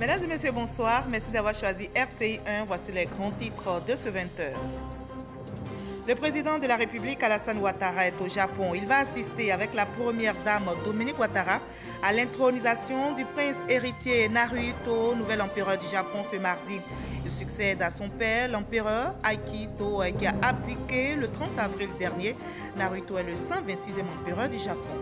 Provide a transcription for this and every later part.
Mesdames et messieurs, bonsoir. Merci d'avoir choisi RTI 1. Voici les grands titres de ce 20h. Le président de la République, Alassane Ouattara, est au Japon. Il va assister avec la première dame, Dominique Ouattara, à l'intronisation du prince héritier Naruhito, nouvel empereur du Japon, ce mardi. Il succède à son père, l'empereur Akihito, qui a abdiqué le 30 avril dernier. Naruhito est le 126e empereur du Japon.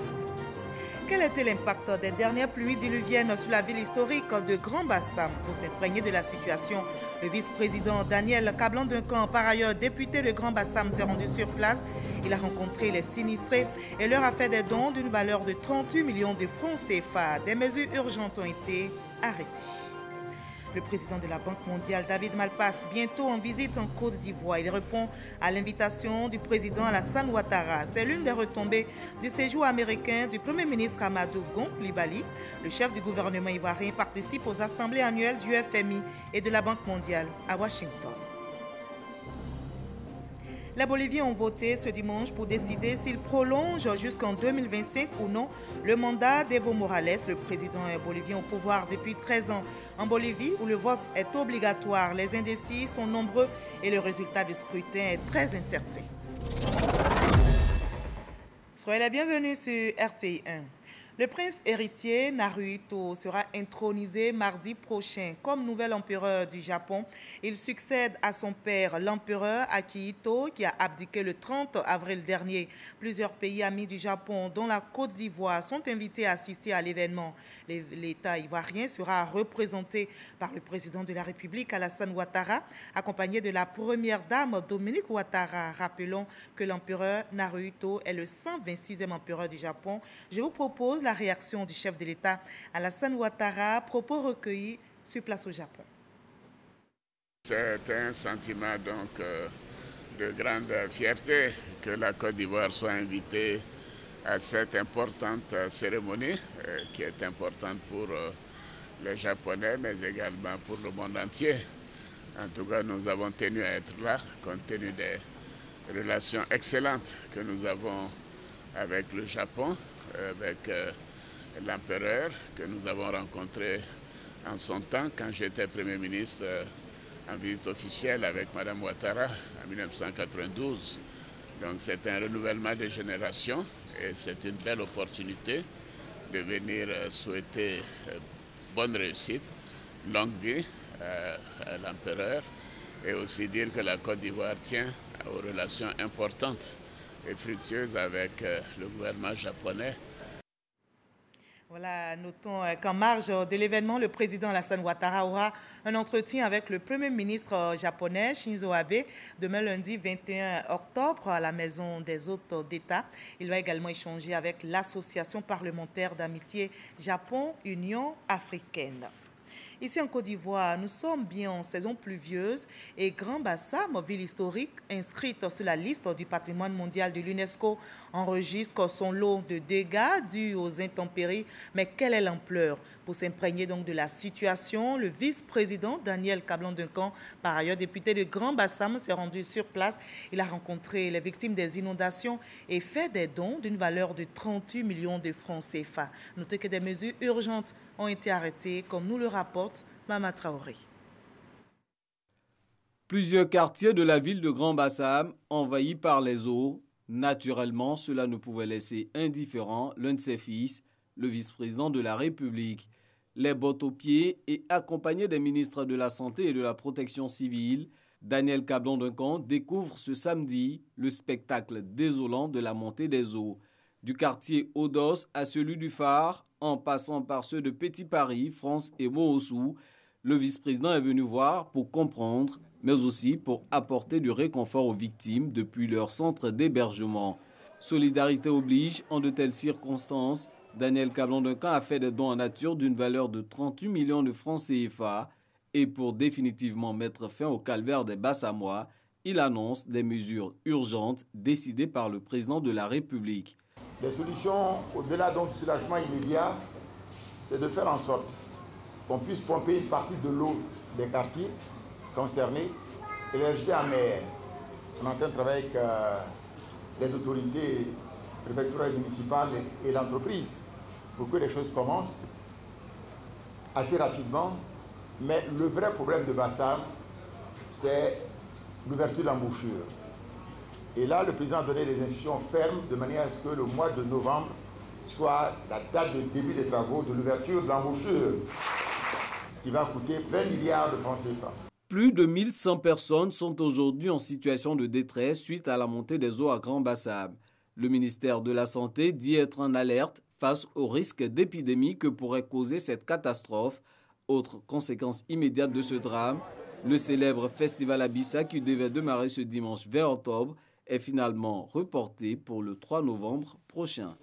Quel était l'impact des dernières pluies diluviennes sur la ville historique de Grand Bassam? Pour s'imprégner de la situation, le vice-président Daniel Kablan-Duncan, par ailleurs député de Grand Bassam, s'est rendu sur place. Il a rencontré les sinistrés et leur a fait des dons d'une valeur de 38 millions de francs CFA. Des mesures urgentes ont été arrêtées. Le président de la Banque mondiale, David Malpass, bientôt en visite en Côte d'Ivoire. Il répond à l'invitation du président Alassane Ouattara. C'est l'une des retombées du séjour américain du Premier ministre Amadou Gon Coulibaly. Le chef du gouvernement ivoirien participe aux assemblées annuelles du FMI et de la Banque mondiale à Washington. Les Boliviens ont voté ce dimanche pour décider s'ils prolongent jusqu'en 2025 ou non le mandat d'Evo Morales, le président bolivien au pouvoir depuis 13 ans. En Bolivie, où le vote est obligatoire, les indécis sont nombreux et le résultat du scrutin est très incertain. Soyez les bienvenus sur RTI 1. Le prince héritier Naruhito sera intronisé mardi prochain comme nouvel empereur du Japon. Il succède à son père, l'empereur Akihito, qui a abdiqué le 30 avril dernier. Plusieurs pays amis du Japon, dont la Côte d'Ivoire, sont invités à assister à l'événement. L'État ivoirien sera représenté par le président de la République, Alassane Ouattara, accompagné de la première dame, Dominique Ouattara. Rappelons que l'empereur Naruhito est le 126e empereur du Japon. Je vous propose la réaction du chef de l'État, Alassane Ouattara, propos recueillis sur place au Japon. C'est un sentiment donc de grande fierté que la Côte d'Ivoire soit invitée à cette importante cérémonie qui est importante pour les Japonais mais également pour le monde entier. En tout cas, nous avons tenu à être là compte tenu des relations excellentes que nous avons avec le Japon, avec l'empereur que nous avons rencontré en son temps quand j'étais Premier ministre en visite officielle avec Mme Ouattara en 1992. Donc c'est un renouvellement des générations et c'est une belle opportunité de venir souhaiter bonne réussite, longue vie à l'empereur et aussi dire que la Côte d'Ivoire tient aux relations importantes et fructueuses avec le gouvernement japonais. Voilà, notons qu'en marge de l'événement, le président Alassane Ouattara aura un entretien avec le Premier ministre japonais Shinzo Abe demain lundi 21 octobre à la Maison des hôtes d'État. Il va également échanger avec l'Association parlementaire d'amitié Japon-Union africaine. Ici en Côte d'Ivoire, nous sommes bien en saison pluvieuse et Grand Bassam, ville historique inscrite sur la liste du patrimoine mondial de l'UNESCO, enregistre son lot de dégâts dus aux intempéries. Mais quelle est l'ampleur? Pour s'imprégner donc de la situation, le vice-président Daniel Kablan-Duncan, par ailleurs député de Grand Bassam, s'est rendu sur place. Il a rencontré les victimes des inondations et fait des dons d'une valeur de 38 millions de francs CFA. Notez que des mesures urgentes ont été arrêtées, comme nous le rapporte Mama Traoré. Plusieurs quartiers de la ville de Grand Bassam envahis par les eaux. Naturellement, cela ne pouvait laisser indifférent l'un de ses fils, le vice-président de la République. Les bottes aux pieds et accompagné des ministres de la Santé et de la Protection civile, Daniel Kablan-Duncan découvre ce samedi le spectacle désolant de la montée des eaux. Du quartier Odos à celui du Phare, en passant par ceux de Petit Paris, France et Moossou, le vice-président est venu voir pour comprendre, mais aussi pour apporter du réconfort aux victimes depuis leur centre d'hébergement. Solidarité oblige, en de telles circonstances, Daniel Kablan-Duncan a fait des dons en nature d'une valeur de 38 millions de francs CFA et pour définitivement mettre fin au calvaire des Bassamois, il annonce des mesures urgentes décidées par le président de la République. Des solutions au-delà donc du soulagement immédiat, c'est de faire en sorte qu'on puisse pomper une partie de l'eau des quartiers concernés et les jeter en mer. On est en train de travailler avec les autorités préfectorales et municipales et l'entreprise pour que les choses commencent assez rapidement Mais le vrai problème de Bassam, c'est l'ouverture d'embouchure. Et là, le président a donné des instructions fermes de manière à ce que le mois de novembre soit la date de début des travaux de l'ouverture de l'embouchure qui va coûter 20 milliards de francs CFA. Plus de 1100 personnes sont aujourd'hui en situation de détresse suite à la montée des eaux à Grand Bassam. Le ministère de la Santé dit être en alerte face au risque d'épidémie que pourrait causer cette catastrophe. Autre conséquence immédiate de ce drame, le célèbre festival Abissa qui devait démarrer ce dimanche 20 octobre est finalement reporté pour le 3 novembre prochain.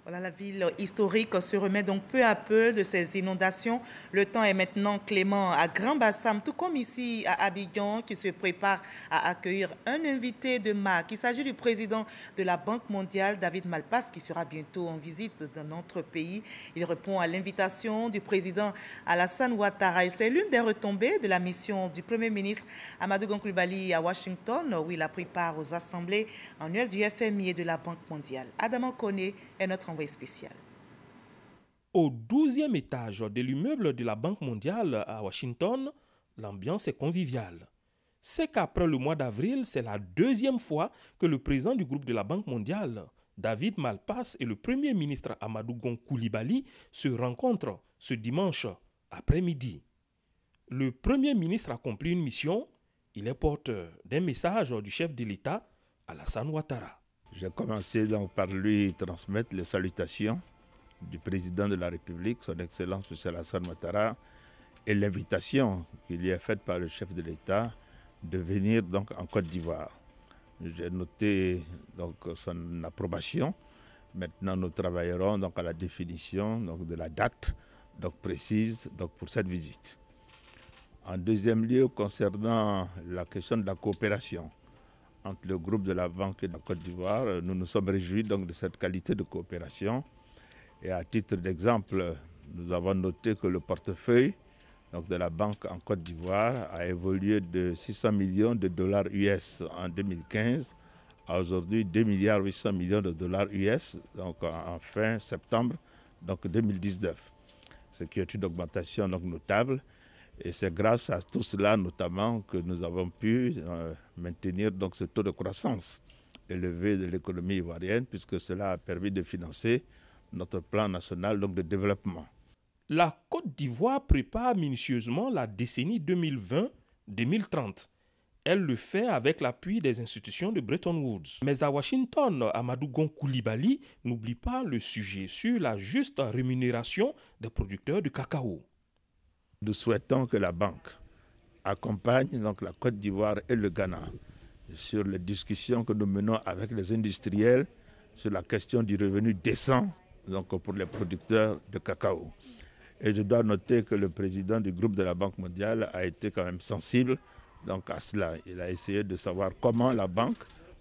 Voilà, la ville historique se remet donc peu à peu de ces inondations. Le temps est maintenant clément à Grand Bassam, tout comme ici à Abidjan, qui se prépare à accueillir un invité de marque. Il s'agit du président de la Banque mondiale, David Malpass, qui sera bientôt en visite dans notre pays. Il répond à l'invitation du président Alassane Ouattara. Et c'est l'une des retombées de la mission du Premier ministre Amadou Gon Coulibaly à Washington, où il a pris part aux assemblées annuelles du FMI et de la Banque mondiale. Adama Koné est notre envoyé spécial. Au 12e étage de l'immeuble de la Banque mondiale à Washington, l'ambiance est conviviale. C'est qu'après le mois d'avril, c'est la deuxième fois que le président du groupe de la Banque mondiale, David Malpass, et le Premier ministre Amadou Gon Coulibaly se rencontrent ce dimanche après-midi. Le Premier ministre accomplit une mission. Il est porteur d'un message du chef de l'État, Alassane Ouattara. J'ai commencé donc par lui transmettre les salutations du président de la République, son Excellence M. Alassane Ouattara, et l'invitation qui lui est faite par le chef de l'État de venir donc en Côte d'Ivoire. J'ai noté donc son approbation. Maintenant, nous travaillerons donc à la définition donc de la date donc précise donc pour cette visite. En deuxième lieu, concernant la question de la coopération entre le groupe de la Banque et la Côte d'Ivoire, nous nous sommes réjouis donc de cette qualité de coopération. Et à titre d'exemple, nous avons noté que le portefeuille donc, de la Banque en Côte d'Ivoire a évolué de 600 millions de dollars US en 2015 à aujourd'hui 2 milliards 800 millions de dollars US donc en fin septembre donc 2019. Ce qui est une augmentation donc notable. Et c'est grâce à tout cela notamment que nous avons pu maintenir donc ce taux de croissance élevé de l'économie ivoirienne, puisque cela a permis de financer notre plan national donc, de développement. La Côte d'Ivoire prépare minutieusement la décennie 2020-2030. Elle le fait avec l'appui des institutions de Bretton Woods. Mais à Washington, Amadou Gon Coulibaly n'oublie pas le sujet sur la juste rémunération des producteurs de cacao. Nous souhaitons que la banque accompagne donc la Côte d'Ivoire et le Ghana sur les discussions que nous menons avec les industriels sur la question du revenu décent donc pour les producteurs de cacao. Et je dois noter que le président du groupe de la Banque mondiale a été quand même sensible donc à cela. Il a essayé de savoir comment la banque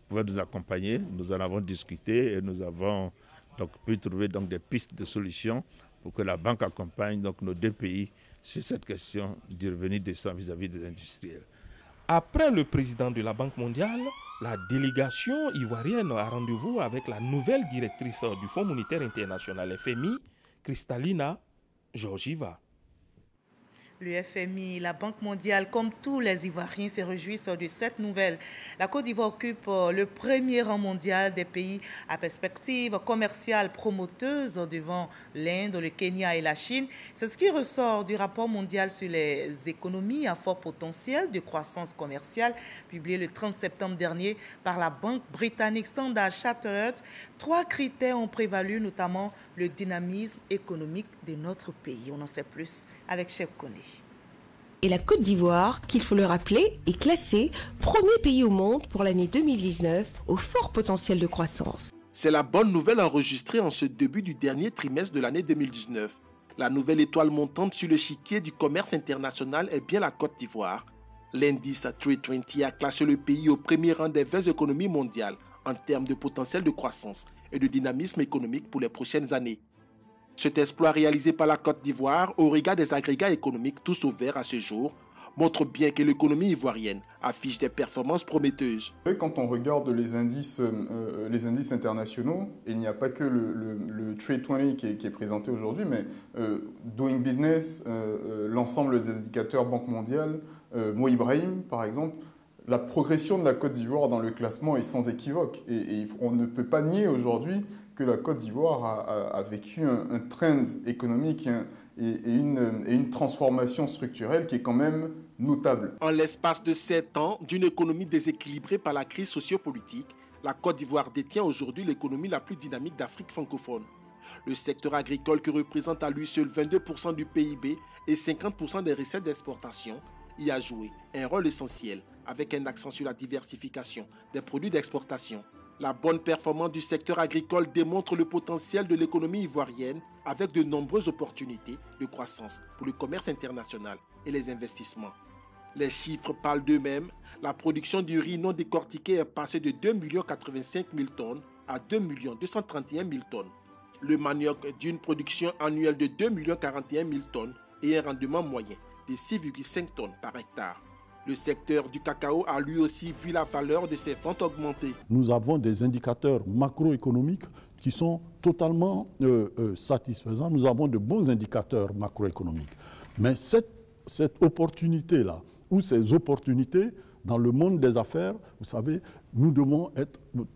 pouvait nous accompagner. Nous en avons discuté et nous avons donc pu trouver donc des pistes de solutions pour que la banque accompagne donc nos deux pays sur cette question du revenu décent vis-à-vis des industriels. Après le président de la Banque mondiale, la délégation ivoirienne a rendez-vous avec la nouvelle directrice du Fonds monétaire international FMI, Kristalina Georgieva. Le FMI, la Banque mondiale, comme tous les Ivoiriens, se réjouissent de cette nouvelle. La Côte d'Ivoire occupe le premier rang mondial des pays à perspective commerciale promoteuse devant l'Inde, le Kenya et la Chine. C'est ce qui ressort du rapport mondial sur les économies à fort potentiel de croissance commerciale, publié le 30 septembre dernier par la banque britannique Standard Chartered. 3 critères ont prévalu, notamment le dynamisme économique de notre pays. On en sait plus avec Chef Koné. Et la Côte d'Ivoire, qu'il faut le rappeler, est classée premier pays au monde pour l'année 2019 au fort potentiel de croissance. C'est la bonne nouvelle enregistrée en ce début du dernier trimestre de l'année 2019. La nouvelle étoile montante sur l'échiquier du commerce international est bien la Côte d'Ivoire. L'indice Trade 20 a classé le pays au premier rang des 20 économies mondiales en termes de potentiel de croissance et de dynamisme économique pour les prochaines années. Cet exploit réalisé par la Côte d'Ivoire au regard des agrégats économiques tous ouverts à ce jour montrent bien que l'économie ivoirienne affiche des performances prometteuses. Quand on regarde les indices internationaux, il n'y a pas que le Trade 20 qui est présenté aujourd'hui, mais Doing Business, l'ensemble des indicateurs Banque mondiale, Mo Ibrahim par exemple, la progression de la Côte d'Ivoire dans le classement est sans équivoque. Et on ne peut pas nier aujourd'hui que la Côte d'Ivoire a vécu un trend économique et une transformation structurelle qui est quand même notable. En l'espace de 7 ans, d'une économie déséquilibrée par la crise sociopolitique, la Côte d'Ivoire détient aujourd'hui l'économie la plus dynamique d'Afrique francophone. Le secteur agricole, qui représente à lui seul 22% du PIB et 50% des recettes d'exportation, y a joué un rôle essentiel, avec un accent sur la diversification des produits d'exportation. La bonne performance du secteur agricole démontre le potentiel de l'économie ivoirienne, avec de nombreuses opportunités de croissance pour le commerce international et les investissements. Les chiffres parlent d'eux-mêmes. La production du riz non décortiqué est passée de 2 085 000 tonnes à 2 231 000 tonnes. Le manioc d'une production annuelle de 2 041 000 tonnes et un rendement moyen de 6,5 tonnes par hectare. Le secteur du cacao a lui aussi vu la valeur de ses ventes augmenter. Nous avons des indicateurs macroéconomiques qui sont totalement satisfaisants. Nous avons de bons indicateurs macroéconomiques. Mais cette opportunité-là, ou ces opportunités dans le monde des affaires, vous savez, nous devons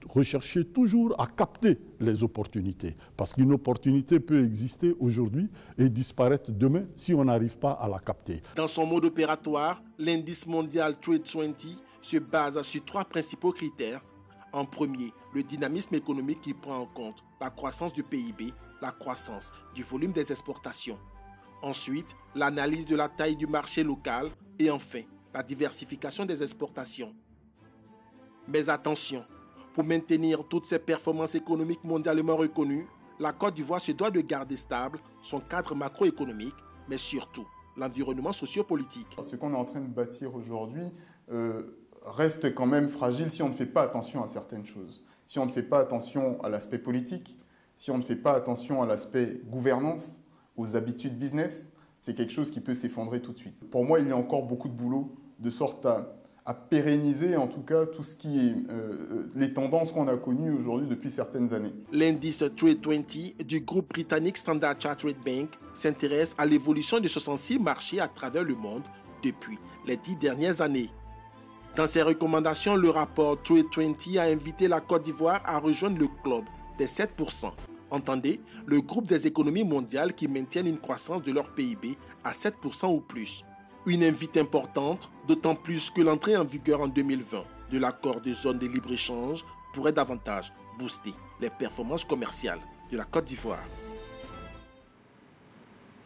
rechercher toujours à capter les opportunités. Parce qu'une opportunité peut exister aujourd'hui et disparaître demain si on n'arrive pas à la capter. Dans son mode opératoire, l'indice mondial Trade 20 se base sur 3 principaux critères. En premier, le dynamisme économique qui prend en compte la croissance du PIB, la croissance du volume des exportations. Ensuite, l'analyse de la taille du marché local et enfin, la diversification des exportations. Mais attention, pour maintenir toutes ces performances économiques mondialement reconnues, la Côte d'Ivoire se doit de garder stable son cadre macroéconomique, mais surtout l'environnement sociopolitique. Ce qu'on est en train de bâtir aujourd'hui reste quand même fragile si on ne fait pas attention à certaines choses. Si on ne fait pas attention à l'aspect politique, si on ne fait pas attention à l'aspect gouvernance, aux habitudes business, c'est quelque chose qui peut s'effondrer tout de suite. Pour moi, il y a encore beaucoup de boulot, de sorte à pérenniser en tout cas tout ce qui est les tendances qu'on a connues aujourd'hui depuis certaines années. L'indice Trade 20 du groupe britannique Standard Chartered Bank s'intéresse à l'évolution de 66 marchés à travers le monde depuis les 10 dernières années. Dans ses recommandations, le rapport Trade 20 a invité la Côte d'Ivoire à rejoindre le club des 7%. Entendez, le groupe des économies mondiales qui maintiennent une croissance de leur PIB à 7% ou plus. Une invite importante, d'autant plus que l'entrée en vigueur en 2020 de l'accord de zone de libre-échange pourrait davantage booster les performances commerciales de la Côte d'Ivoire.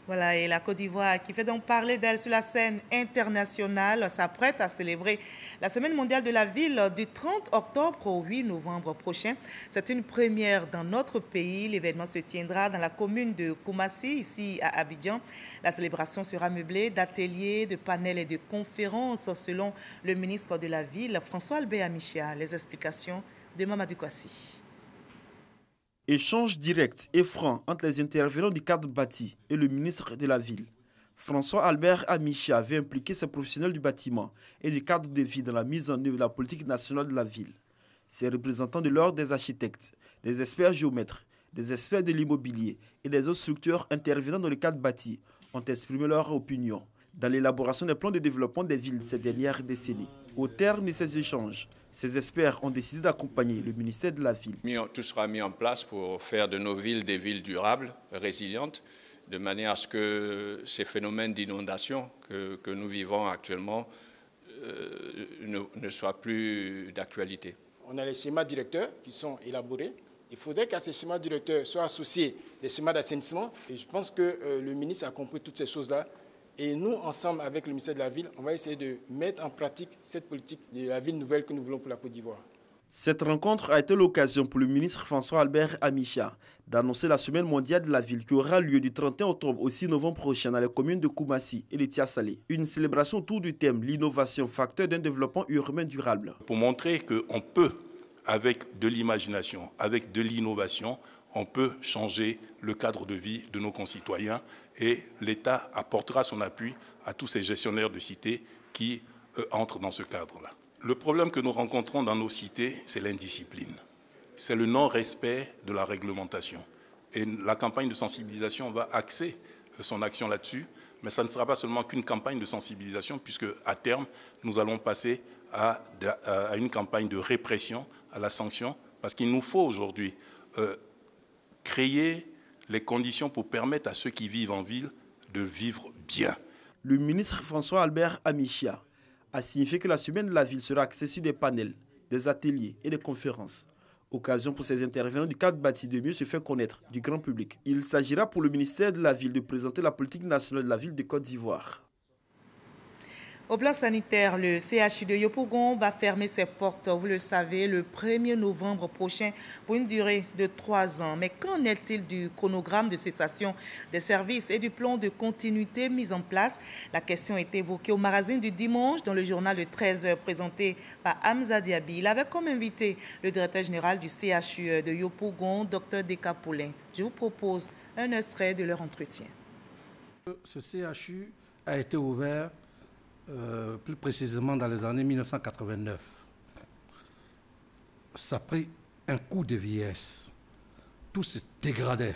Voilà, et la Côte d'Ivoire, qui fait donc parler d'elle sur la scène internationale, s'apprête à célébrer la Semaine mondiale de la ville du 30 octobre au 8 novembre prochain. C'est une première dans notre pays. L'événement se tiendra dans la commune de Koumassi, ici à Abidjan. La célébration sera meublée d'ateliers, de panels et de conférences, selon le ministre de la Ville, François-Albert Amichia. Les explications de Mamadou Kwasi. Échange direct et franc entre les intervenants du cadre bâti et le ministre de la Ville. François-Albert Amichia veut impliquer ces professionnels du bâtiment et du cadre de vie dans la mise en œuvre de la politique nationale de la ville. Ces représentants de l'ordre des architectes, des experts géomètres, des experts de l'immobilier et des autres structures intervenant dans le cadre bâti ont exprimé leur opinion dans l'élaboration des plans de développement des villes ces dernières décennies. Au terme de ces échanges, ces experts ont décidé d'accompagner le ministère de la Ville. Tout sera mis en place pour faire de nos villes des villes durables, résilientes, de manière à ce que ces phénomènes d'inondation que nous vivons actuellement ne soient plus d'actualité. On a les schémas directeurs qui sont élaborés. Il faudrait qu'à ces schémas directeurs soient associés des schémas d'assainissement. Et je pense que le ministre a compris toutes ces choses-là. Et nous, ensemble avec le ministère de la Ville, on va essayer de mettre en pratique cette politique de la ville nouvelle que nous voulons pour la Côte d'Ivoire. Cette rencontre a été l'occasion pour le ministre François-Albert Amichia d'annoncer la Semaine mondiale de la ville qui aura lieu du 31 octobre au 6 novembre prochain dans les communes de Koumassi et de Tiasalé. Une célébration autour du thème « L'innovation, facteur d'un développement urbain durable ». Pour montrer qu'on peut, avec de l'imagination, avec de l'innovation, on peut changer le cadre de vie de nos concitoyens et l'État apportera son appui à tous ces gestionnaires de cités qui entrent dans ce cadre-là. Le problème que nous rencontrons dans nos cités, c'est l'indiscipline. C'est le non-respect de la réglementation. Et la campagne de sensibilisation va axer son action là-dessus, mais ça ne sera pas seulement qu'une campagne de sensibilisation, puisque à terme, nous allons passer à une campagne de répression, à la sanction, parce qu'il nous faut aujourd'hui créer les conditions pour permettre à ceux qui vivent en ville de vivre bien. Le ministre François Albert Amichia a signifié que la semaine de la ville sera axée sur des panels, des ateliers et des conférences. Occasion pour ces intervenants du cadre bâti de mieux se faire connaître du grand public. Il s'agira pour le ministère de la Ville de présenter la politique nationale de la ville de Côte d'Ivoire. Au plan sanitaire, le CHU de Yopougon va fermer ses portes, vous le savez, le 1er novembre prochain pour une durée de 3 ans. Mais qu'en est-il du chronogramme de cessation des services et du plan de continuité mis en place? La question est évoquée au magazine du dimanche dans le journal de 13h présenté par Hamza Diaby. Il avait comme invité le directeur général du CHU de Yopougon, Dr Deka Poulin. Je vous propose un extrait de leur entretien. Ce CHU a été ouvert plus précisément dans les années 1989. Ça a pris un coup de vieillesse. Tout se dégradait.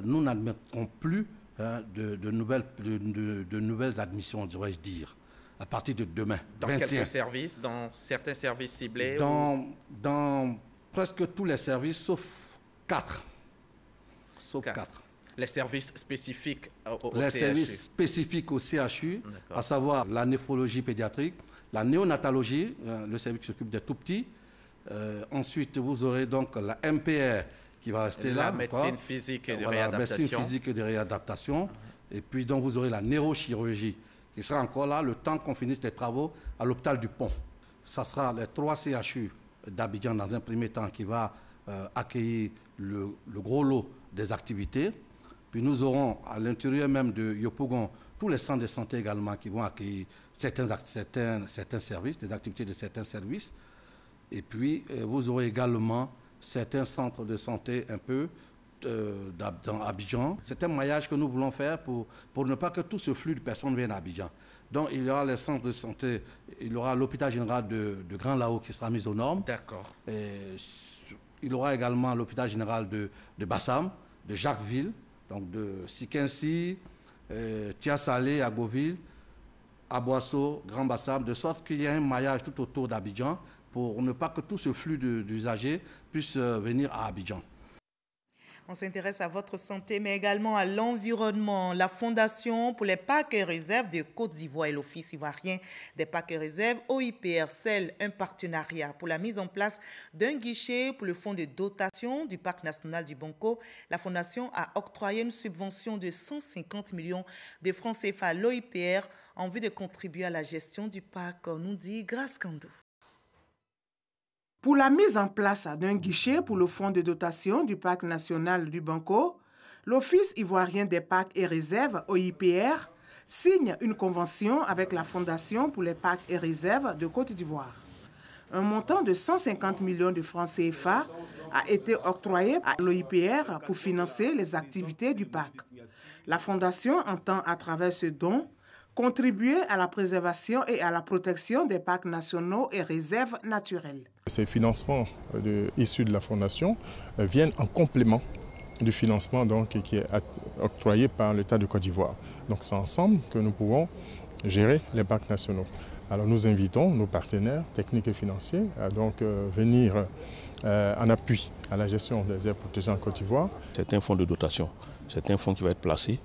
Nous n'admettrons plus de nouvelles admissions, devrais-je dire, à partir de demain. Dans 21. Quelques services, dans certains services ciblés Dans presque tous les services, sauf 4. Sauf 4. Les services spécifiques au CHU. Les services spécifiques au CHU, à savoir la néphrologie pédiatrique, la néonatologie, le service qui s'occupe des tout-petits. Ensuite, vous aurez donc la MPR qui va rester là. La médecine physique et de réadaptation. La médecine physique et de réadaptation. Et puis, donc, vous aurez la neurochirurgie qui sera encore là le temps qu'on finisse les travaux à l'hôpital du Pont. Ça sera les 3 CHU d'Abidjan dans un premier temps qui va accueillir le gros lot des activités. Puis nous aurons à l'intérieur même de Yopougon tous les centres de santé également qui vont accueillir certains services, des activités de certains services. Et puis vous aurez également certains centres de santé un peu dans Abidjan. C'est un maillage que nous voulons faire pour ne pas que tout ce flux de personnes vienne à Abidjan. Donc il y aura les centres de santé, il y aura l'hôpital général de Grand Lao qui sera mis aux normes. D'accord. Il y aura également l'hôpital général de Bassam, de Jacquesville, donc de Sikensi, Tia-Salé, Agboville, Aboisseau, Grand Bassam, de sorte qu'il y ait un maillage tout autour d'Abidjan pour ne pas que tout ce flux d'usagers puisse venir à Abidjan. On s'intéresse à votre santé, mais également à l'environnement. La Fondation pour les parcs et réserves de Côte d'Ivoire et l'Office ivoirien des parcs et réserves, OIPR, scellent un partenariat pour la mise en place d'un guichet pour le fonds de dotation du parc national du Banco. La Fondation a octroyé une subvention de 150 millions de francs CFA à l'OIPR en vue de contribuer à la gestion du parc, nous dit Grace Kando. Pour la mise en place d'un guichet pour le fonds de dotation du parc national du Banco, l'Office ivoirien des parcs et réserves, OIPR, signe une convention avec la Fondation pour les parcs et réserves de Côte d'Ivoire. Un montant de 150 millions de francs CFA a été octroyé à l'OIPR pour financer les activités du parc. La Fondation entend, à travers ce don, contribuer à la préservation et à la protection des parcs nationaux et réserves naturelles. Ces financements issus de la Fondation viennent en complément du financement qui est octroyé par l'État de Côte d'Ivoire. Donc c'est ensemble que nous pouvons gérer les parcs nationaux. Alors nous invitons nos partenaires techniques et financiers à donc venir en appui à la gestion des aires protégées en Côte d'Ivoire. C'est un fonds de dotation, c'est un fonds qui va être placé.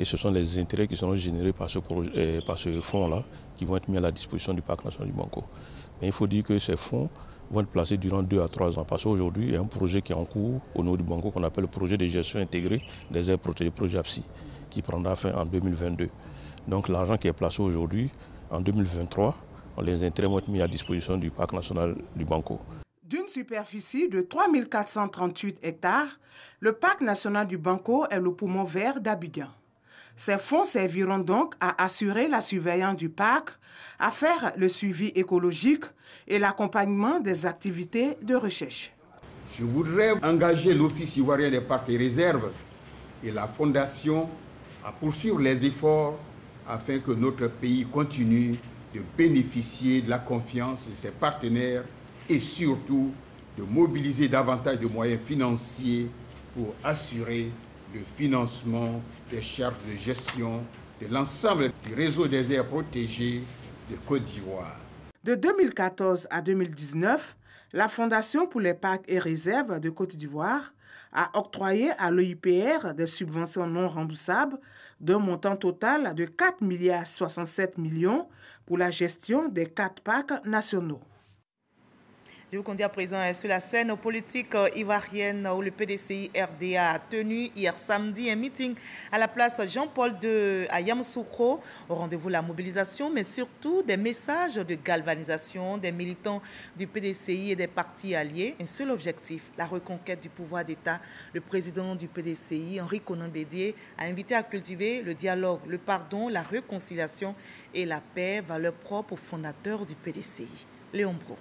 Et ce sont les intérêts qui seront générés par ce fonds-là qui vont être mis à la disposition du parc national du Banco. Mais il faut dire que ces fonds vont être placés durant 2 à 3 ans. Parce qu'aujourd'hui, il y a un projet qui est en cours au niveau du Banco qu'on appelle le projet de gestion intégrée des aires protégées, le projet APSI, qui prendra fin en 2022. Donc l'argent qui est placé aujourd'hui, en 2023, les intérêts vont être mis à disposition du parc national du Banco. D'une superficie de 3 438 hectares, le parc national du Banco est le poumon vert d'Abidjan. Ces fonds serviront donc à assurer la surveillance du parc, à faire le suivi écologique et l'accompagnement des activités de recherche. Je voudrais engager l'Office ivoirien des parcs et réserves et la Fondation à poursuivre les efforts afin que notre pays continue de bénéficier de la confiance de ses partenaires et surtout de mobiliser davantage de moyens financiers pour assurer le financement des charges de gestion de l'ensemble du réseau des aires protégées de Côte d'Ivoire. De 2014 à 2019, la Fondation pour les parcs et réserves de Côte d'Ivoire a octroyé à l'OIPR des subventions non remboursables d'un montant total de 4,67 milliards pour la gestion des 4 parcs nationaux. Je vous conduis à présent sur la scène politique ivoirienne où le PDCI RDA a tenu hier samedi un meeting à la place Jean-Paul II à Yamoussoukro. Au rendez-vous, la mobilisation, mais surtout des messages de galvanisation des militants du PDCI et des partis alliés. Un seul objectif, la reconquête du pouvoir d'État. Le président du PDCI, Henri Konan Bédié, a invité à cultiver le dialogue, le pardon, la réconciliation et la paix, valeurs propres aux fondateurs du PDCI. Léon Bro.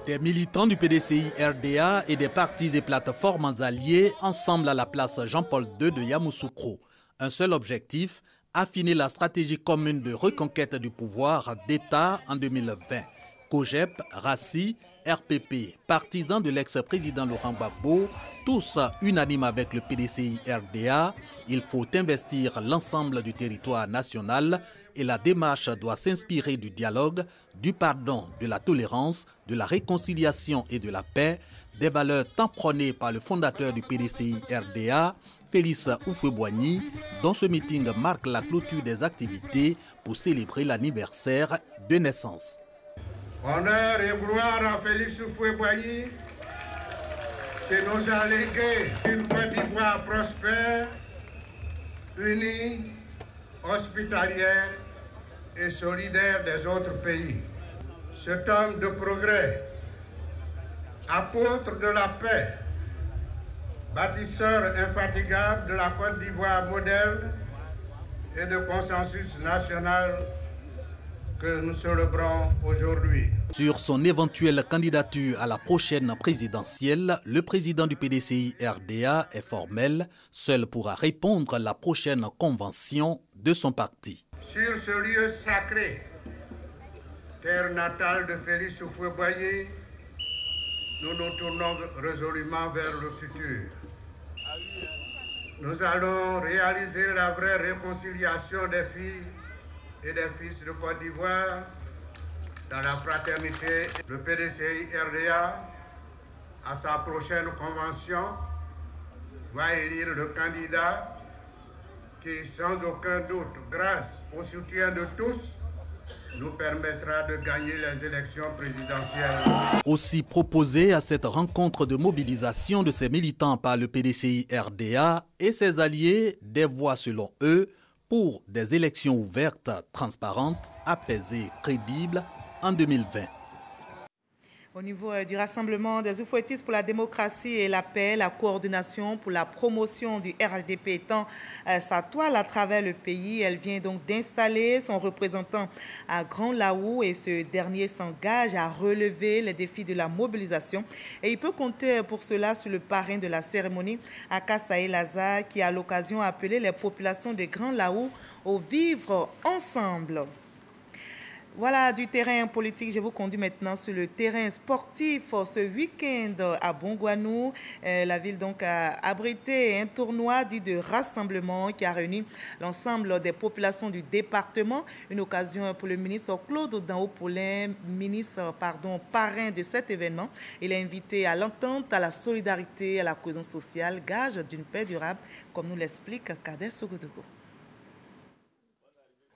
Des militants du PDCI RDA et des partis et plateformes alliés ensemble à la place Jean-Paul II de Yamoussoukro. Un seul objectif, affiner la stratégie commune de reconquête du pouvoir d'État en 2020. COGEP, RACI, RPP, partisans de l'ex-président Laurent Gbagbo, tous unanimes avec le PDCI RDA, il faut investir l'ensemble du territoire national et la démarche doit s'inspirer du dialogue, du pardon, de la tolérance, de la réconciliation et de la paix, des valeurs tant prônées par le fondateur du PDCI RDA, Félix Houphouët-Boigny, dont ce meeting marque la clôture des activités pour célébrer l'anniversaire de naissance. Honneur et gloire à Félix Houphouët-Boigny, qui nous a légué une Côte d'Ivoire prospère, unie, hospitalière et solidaire des autres pays. Cet homme de progrès, apôtre de la paix, bâtisseur infatigable de la Côte d'Ivoire moderne et de consensus national que nous célébrons aujourd'hui. Sur son éventuelle candidature à la prochaine présidentielle, le président du PDCI RDA est formel. Seul pourra répondre à la prochaine convention de son parti. Sur ce lieu sacré, terre natale de Félix Houphouët-Boigny, nous nous tournons résolument vers le futur. Nous allons réaliser la vraie réconciliation des filles et des fils de Côte d'Ivoire dans la fraternité. Le PDCI RDA, à sa prochaine convention, va élire le candidat qui, sans aucun doute, grâce au soutien de tous, nous permettra de gagner les élections présidentielles. Aussi proposé à cette rencontre de mobilisation de ces militants par le PDCI RDA et ses alliés, des voix selon eux pour des élections ouvertes, transparentes, apaisées, crédibles en 2020. Au niveau du rassemblement des Oufouettistes pour la démocratie et la paix, la coordination pour la promotion du RHDP étant sa toile à travers le pays. Elle vient donc d'installer son représentant à Grand Laou et ce dernier s'engage à relever les défis de la mobilisation. Et il peut compter pour cela sur le parrain de la cérémonie, Akasaï Lazare, qui à l'occasion a appelé les populations de Grand Laou au vivre ensemble. Voilà du terrain politique. Je vous conduis maintenant sur le terrain sportif. Ce week-end à Bongouanou, la ville donc a abrité un tournoi dit de rassemblement qui a réuni l'ensemble des populations du département. Une occasion pour le ministre Claude Daopoulin, parrain de cet événement. Il a invité à l'entente, à la solidarité, à la cohésion sociale, gage d'une paix durable, comme nous l'explique Kader Sogodogo.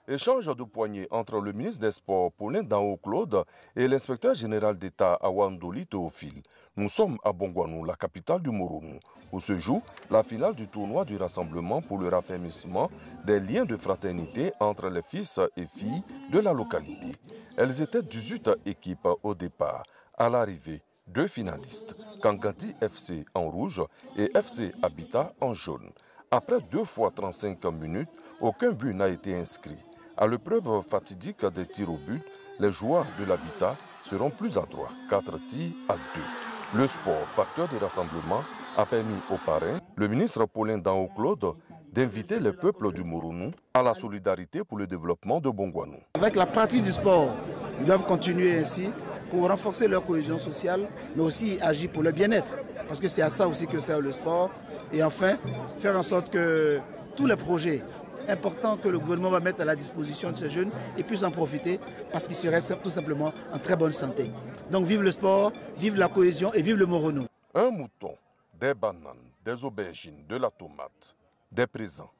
Échange de poignées entre le ministre des Sports, Paulin Dao Claude, et l'inspecteur général d'État, Awandouli Théophile. Nous sommes à Bongouanou, la capitale du Moronou, où se joue la finale du tournoi du rassemblement pour le raffermissement des liens de fraternité entre les fils et filles de la localité. Elles étaient 18 équipes au départ. À l'arrivée, 2 finalistes, Kangati FC en rouge et FC Habitat en jaune. Après 2 fois 35 minutes, aucun but n'a été inscrit. À l'épreuve fatidique des tirs au but, les joueurs de l'habitat seront plus adroits, 4 tirs à 2. Le sport, facteur de rassemblement, a permis aux parrains, le ministre Paulin Dao Claude, d'inviter les peuples du Moronou à la solidarité pour le développement de Bongouanou. Avec la pratique du sport, ils doivent continuer ainsi pour renforcer leur cohésion sociale, mais aussi agir pour le bien-être, parce que c'est à ça aussi que sert le sport. Et enfin, faire en sorte que tous les projets importants que le gouvernement va mettre à la disposition de ces jeunes, ils puissent en profiter, parce qu'ils seraient tout simplement en très bonne santé. Donc vive le sport, vive la cohésion et vive le Moronou. Un mouton, des bananes, des aubergines, de la tomate, des présents.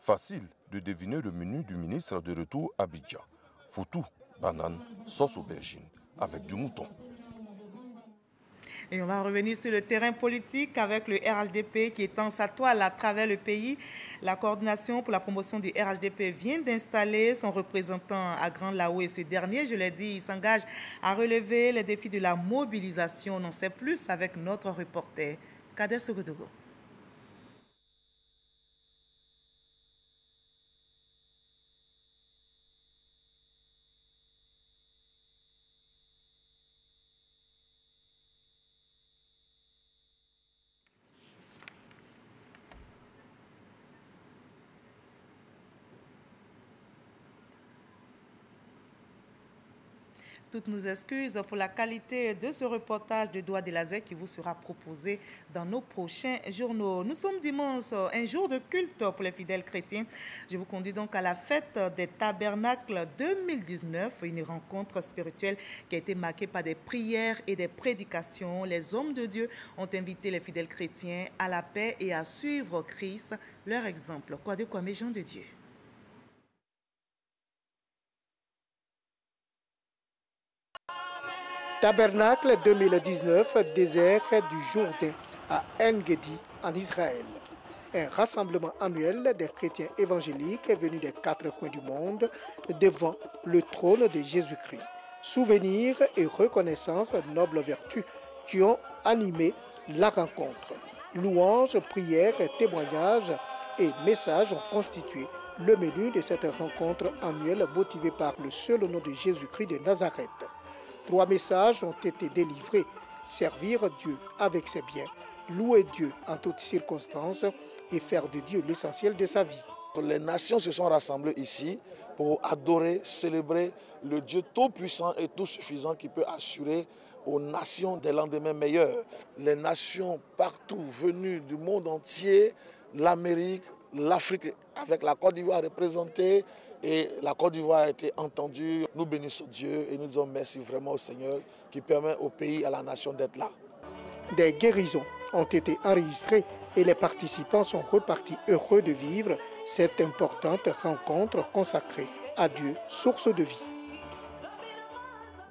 Facile de deviner le menu du ministre de retour à Abidjan. Foutou, banane, sauce aubergine, avec du mouton. Et on va revenir sur le terrain politique avec le RHDP qui étend sa toile à travers le pays. La coordination pour la promotion du RHDP vient d'installer son représentant à Grand Lao et ce dernier, je l'ai dit, il s'engage à relever les défis de la mobilisation. On en sait plus avec notre reporter Kader Sogodogo. Toutes nos excuses pour la qualité de ce reportage de Doigt de Lazer qui vous sera proposé dans nos prochains journaux. Nous sommes dimanche, un jour de culte pour les fidèles chrétiens. Je vous conduis donc à la fête des Tabernacles 2019, une rencontre spirituelle qui a été marquée par des prières et des prédications. Les hommes de Dieu ont invité les fidèles chrétiens à la paix et à suivre Christ, leur exemple. Kouadio Kwame, Jean de Dieu. Tabernacle 2019, désert du Jourdain à En-Gedi en Israël. Un rassemblement annuel des chrétiens évangéliques venus des 4 coins du monde devant le trône de Jésus-Christ. Souvenirs et reconnaissance, nobles vertus qui ont animé la rencontre. Louanges, prières, témoignages et messages ont constitué le menu de cette rencontre annuelle motivée par le seul nom de Jésus-Christ de Nazareth. 3 messages ont été délivrés. Servir Dieu avec ses biens, louer Dieu en toutes circonstances et faire de Dieu l'essentiel de sa vie. Les nations se sont rassemblées ici pour adorer, célébrer le Dieu tout-puissant et tout-suffisant qui peut assurer aux nations des lendemains meilleurs. Les nations partout venues du monde entier, l'Amérique, l'Afrique avec la Côte d'Ivoire représentée, et la Côte d'Ivoire a été entendue. Nous bénissons Dieu et nous disons merci vraiment au Seigneur qui permet au pays, à la nation d'être là. Des guérisons ont été enregistrées et les participants sont repartis heureux de vivre cette importante rencontre consacrée à Dieu, source de vie.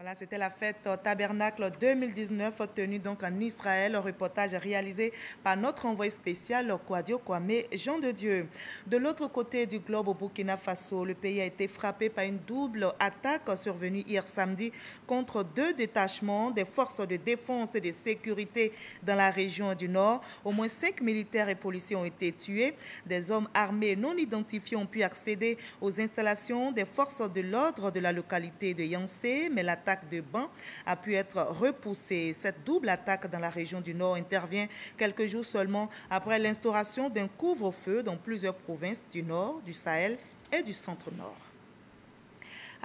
Voilà, c'était la fête Tabernacle 2019 tenue donc en Israël. Un reportage réalisé par notre envoyé spécial Kouadio Kwame, Jean de Dieu. De l'autre côté du globe, au Burkina Faso, le pays a été frappé par une double attaque survenue hier samedi contre 2 détachements des forces de défense et de sécurité dans la région du Nord. Au moins 5 militaires et policiers ont été tués. Des hommes armés non identifiés ont pu accéder aux installations des forces de l'ordre de la localité de Yancé, mais l'attaque de Ban a pu être repoussée. Cette double attaque dans la région du Nord intervient quelques jours seulement après l'instauration d'un couvre-feu dans plusieurs provinces du Nord, du Sahel et du Centre-Nord.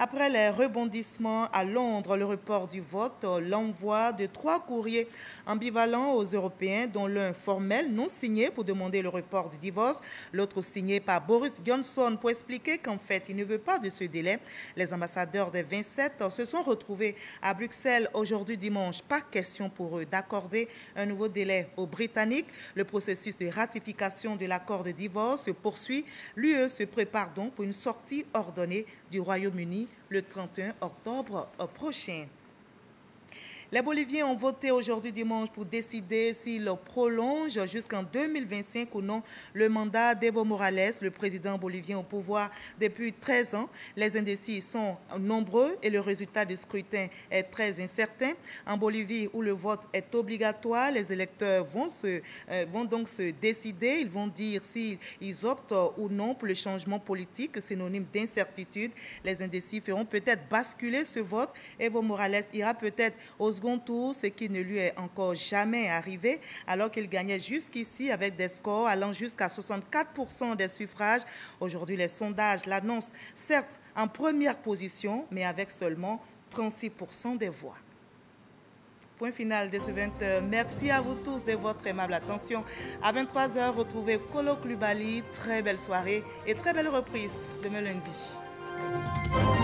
Après les rebondissements à Londres, le report du vote, l'envoi de 3 courriers ambivalents aux Européens, dont l'un formel, non signé pour demander le report du divorce, l'autre signé par Boris Johnson pour expliquer qu'en fait, il ne veut pas de ce délai. Les ambassadeurs des 27 se sont retrouvés à Bruxelles aujourd'hui dimanche. Pas question pour eux d'accorder un nouveau délai aux Britanniques. Le processus de ratification de l'accord de divorce se poursuit. L'UE se prépare donc pour une sortie ordonnée du Royaume-Uni le 31 octobre prochain. Les Boliviens ont voté aujourd'hui dimanche pour décider s'ils prolongent jusqu'en 2025 ou non le mandat d'Evo Morales, le président bolivien au pouvoir depuis 13 ans. Les indécis sont nombreux et le résultat du scrutin est très incertain. En Bolivie, où le vote est obligatoire, les électeurs vont donc se décider. Ils vont dire s'ils optent ou non pour le changement politique, synonyme d'incertitude. Les indécis feront peut-être basculer ce vote. Evo Morales ira peut-être aux second tour, ce qui ne lui est encore jamais arrivé, alors qu'il gagnait jusqu'ici avec des scores allant jusqu'à 64% des suffrages. Aujourd'hui, les sondages l'annoncent certes en première position, mais avec seulement 36% des voix. Point final de ce 20h. Merci à vous tous de votre aimable attention. À 23h, retrouvez Kolo Klubali. Très belle soirée et très belle reprise demain lundi.